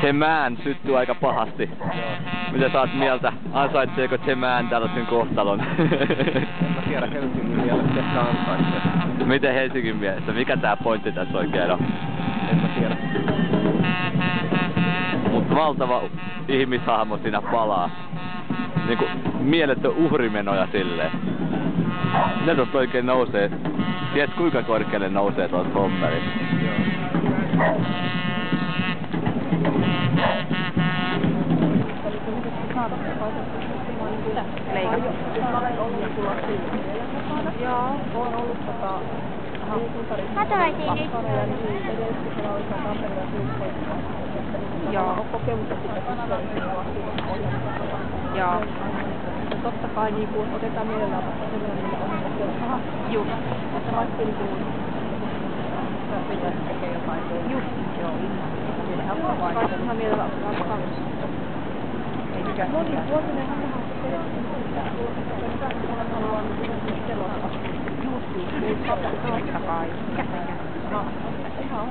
The Man syttyy aika pahasti. Mitä sä oot mieltä? Ansaitseeko The Man tällaisen kohtalon? En mä tiedä Helsingin mielestä ehkä ansaitsee. Miten Helsingin mielestä? Mikä tää pointti tässä oikein on? En mä tiedä. Mut valtava ihmishahmo siinä palaa. Niinku mieletön uhrimenoja silleen. Mitä tuosta oikein nousee? Tiedät kuinka korkealle nousee tuolta hommerista? Leikattu. Joo, on ollut Katsoisin nyt. Joo. Kokemusta Joo. Totta kai niin kuin otetaan mielellään vasta sellainen, millä on Just. että vaikka niin kuin pitäisi tekee jotain. Just. Joo. Vaikka ihan mielellä ottaa kanssa. Eikä monivuotinenhan on se Totta kai. Ihan